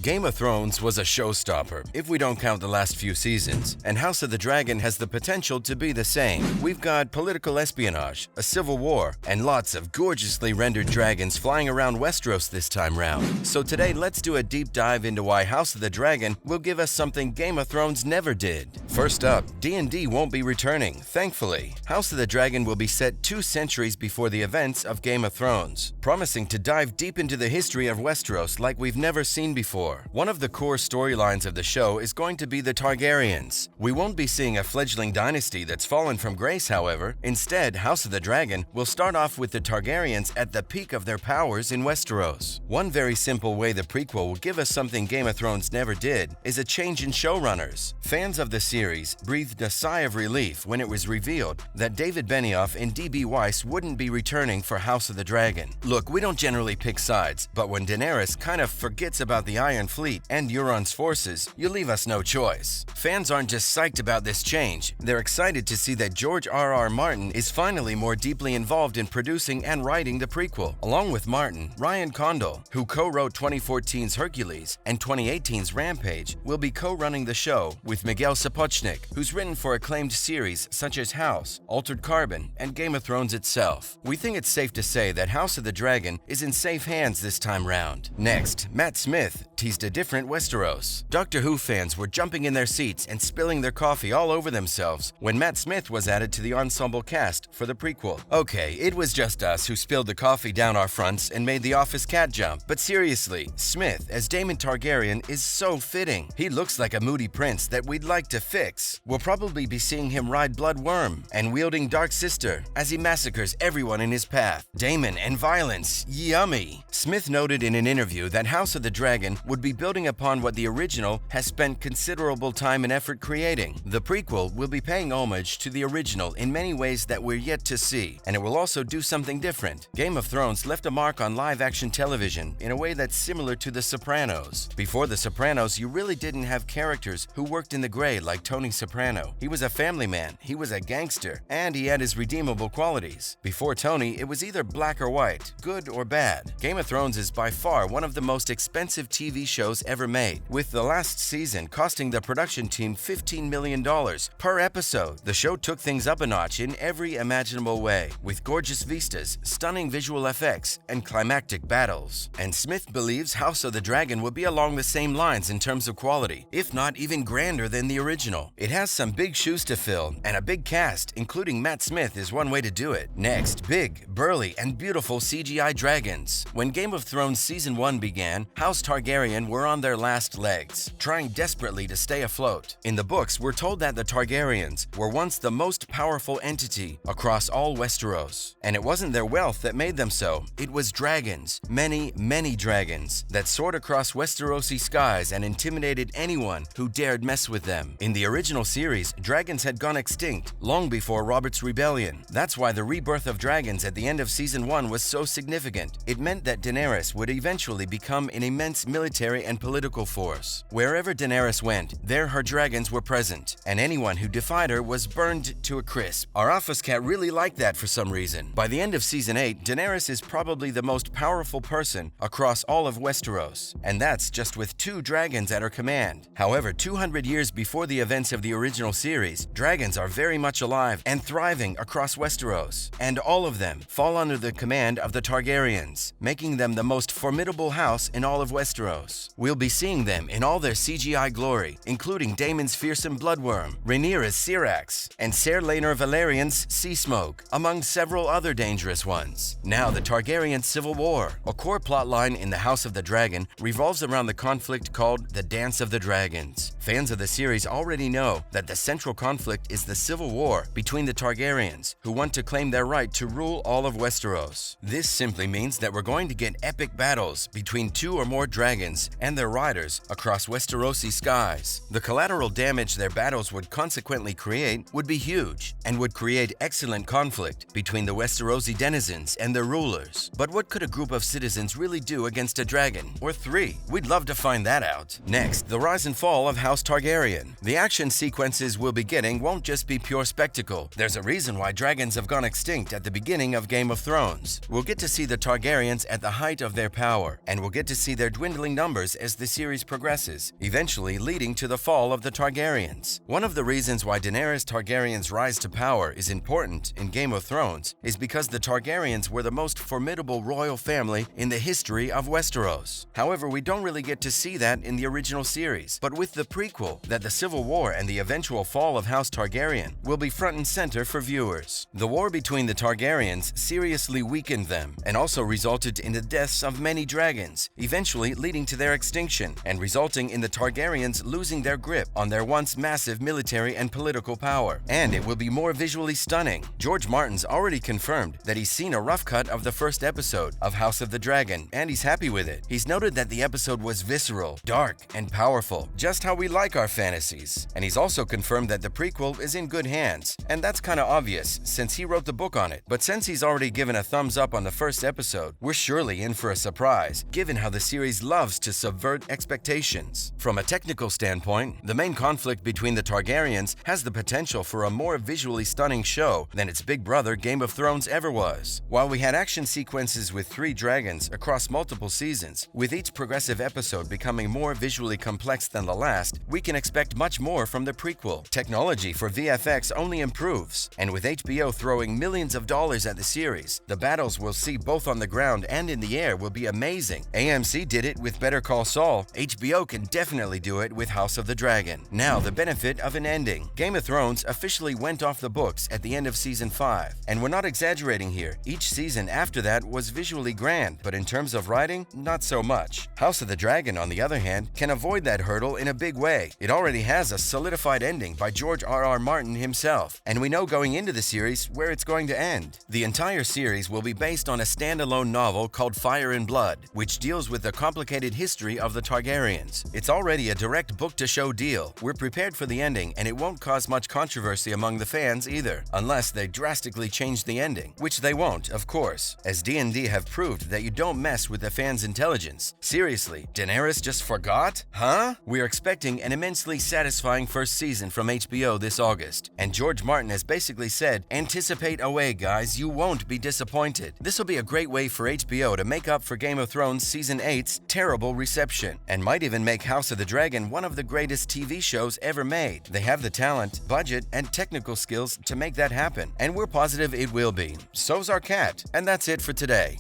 Game of Thrones was a showstopper, if we don't count the last few seasons, and House of the Dragon has the potential to be the same. We've got political espionage, a civil war, and lots of gorgeously rendered dragons flying around Westeros this time round. So today, let's do a deep dive into why House of the Dragon will give us something Game of Thrones never did. First up, D&D won't be returning, thankfully. House of the Dragon will be set 2 centuries before the events of Game of Thrones, promising to dive deep into the history of Westeros like we've never seen before. One of the core storylines of the show is going to be the Targaryens. We won't be seeing a fledgling dynasty that's fallen from grace, however. Instead, House of the Dragon will start off with the Targaryens at the peak of their powers in Westeros. One very simple way the prequel will give us something Game of Thrones never did is a change in showrunners. Fans of the series breathed a sigh of relief when it was revealed that David Benioff and D.B. Weiss wouldn't be returning for House of the Dragon. Look, we don't generally pick sides, but when Daenerys kind of forgets about the Iron Fleet and Euron's forces, you leave us no choice. Fans aren't just psyched about this change, they're excited to see that George R.R. Martin is finally more deeply involved in producing and writing the prequel. Along with Martin, Ryan Condal, who co-wrote 2014's Hercules and 2018's Rampage, will be co-running the show with Miguel Sapochnik, who's written for acclaimed series such as House, Altered Carbon, and Game of Thrones itself. We think it's safe to say that House of the Dragon is in safe hands this time round. Next, Matt Smith teased a different Westeros. Doctor Who fans were jumping in their seats and spilling their coffee all over themselves when Matt Smith was added to the ensemble cast for the prequel. Okay, it was just us who spilled the coffee down our fronts and made the office cat jump. But seriously, Smith as Daemon Targaryen is so fitting. He looks like a moody prince that we'd like to fix. We'll probably be seeing him ride Blood Worm and wielding Dark Sister as he massacres everyone in his path. Daemon and violence, yummy. Smith noted in an interview that House of the Dragon would be building upon what the original has spent considerable time and effort creating. The prequel will be paying homage to the original in many ways that we're yet to see, and it will also do something different. Game of Thrones left a mark on live-action television in a way that's similar to The Sopranos. Before The Sopranos, you really didn't have characters who worked in the gray like Tony Soprano. He was a family man, he was a gangster, and he had his redeemable qualities. Before Tony, it was either black or white, good or bad. Game of Thrones is by far one of the most expensive TV shows ever made, with the last season costing the production team $15 million per episode. The show took things up a notch in every imaginable way, with gorgeous vistas, stunning visual effects, and climactic battles. And Smith believes House of the Dragon will be along the same lines in terms of quality, if not even grander than the original. It has some big shoes to fill, and a big cast, including Matt Smith, is one way to do it. Next, big, burly, and beautiful CGI dragons. When Game of Thrones Season 1 began, House Targaryen were on their last legs, trying desperately to stay afloat. In the books, we're told that the Targaryens were once the most powerful entity across all Westeros. And it wasn't their wealth that made them so, it was dragons, many, many dragons, that soared across Westerosi skies and intimidated anyone who dared mess with them. In the original series, dragons had gone extinct long before Robert's Rebellion. That's why the rebirth of dragons at the end of Season 1 was so significant. It meant that Daenerys would eventually become an immense military and political force. Wherever Daenerys went, there her dragons were present, and anyone who defied her was burned to a crisp. Our office cat really liked that for some reason. By the end of Season 8, Daenerys is probably the most powerful person across all of Westeros, and that's just with 2 dragons at her command. However, 200 years before the events of the original series, dragons are very much alive and thriving across Westeros, and all of them fall under the command of the Targaryens, making them the most formidable house in all of Westeros. We'll be seeing them in all their CGI glory, including Daemon's fearsome Bloodworm, Rhaenyra's Syrax, and Ser Laenor Valerian's Sea Smoke, among several other dangerous ones. Now, the Targaryen Civil War. A core plotline in the House of the Dragon revolves around the conflict called the Dance of the Dragons. Fans of the series already know that the central conflict is the civil war between the Targaryens, who want to claim their right to rule all of Westeros. This simply means that we're going to get epic battles between 2 or more dragons and their riders across Westerosi skies. The collateral damage their battles would consequently create would be huge, and would create excellent conflict between the Westerosi denizens and their rulers. But what could a group of citizens really do against a dragon? Or 3? We'd love to find that out. Next, the rise and fall of House House Targaryen. The action sequences we'll be getting won't just be pure spectacle. There's a reason why dragons have gone extinct at the beginning of Game of Thrones. We'll get to see the Targaryens at the height of their power, and we'll get to see their dwindling numbers as the series progresses, eventually leading to the fall of the Targaryens. One of the reasons why Daenerys Targaryen's rise to power is important in Game of Thrones is because the Targaryens were the most formidable royal family in the history of Westeros. However, we don't really get to see that in the original series, but with the prequel, that the Civil War and the eventual fall of House Targaryen will be front and center for viewers. The war between the Targaryens seriously weakened them and also resulted in the deaths of many dragons, eventually leading to their extinction and resulting in the Targaryens losing their grip on their once massive military and political power. And it will be more visually stunning. George Martin's already confirmed that he's seen a rough cut of the first episode of House of the Dragon, and he's happy with it. He's noted that the episode was visceral, dark, and powerful, just how we like our fantasies. And he's also confirmed that the prequel is in good hands, and that's kinda obvious since he wrote the book on it. But since he's already given a thumbs up on the first episode, we're surely in for a surprise, given how the series loves to subvert expectations. From a technical standpoint, the main conflict between the Targaryens has the potential for a more visually stunning show than its big brother Game of Thrones ever was. While we had action sequences with 3 dragons across multiple seasons, with each progressive episode becoming more visually complex than the last, we can expect much more from the prequel. Technology for VFX only improves, and with HBO throwing millions of dollars at the series, the battles we'll see both on the ground and in the air will be amazing. AMC did it with Better Call Saul. HBO can definitely do it with House of the Dragon. Now, the benefit of an ending. Game of Thrones officially went off the books at the end of Season 5, and we're not exaggerating here. Each season after that was visually grand, but in terms of writing, not so much. House of the Dragon, on the other hand, can avoid that hurdle in a big way. It already has a solidified ending by George R.R. Martin himself, and we know going into the series where it's going to end. The entire series will be based on a standalone novel called Fire and Blood, which deals with the complicated history of the Targaryens. It's already a direct book-to-show deal. We're prepared for the ending, and it won't cause much controversy among the fans either, unless they drastically change the ending, which they won't, of course, as D&D have proved that you don't mess with the fans' intelligence. Seriously, Daenerys just forgot? Huh? We're expecting an immensely satisfying first season from HBO this August, and George Martin has basically said, anticipate away guys, you won't be disappointed. This will be a great way for HBO to make up for Game of Thrones Season 8's terrible reception, and might even make House of the Dragon one of the greatest TV shows ever made. They have the talent, budget, and technical skills to make that happen, and we're positive it will be. So's our cat, and that's it for today.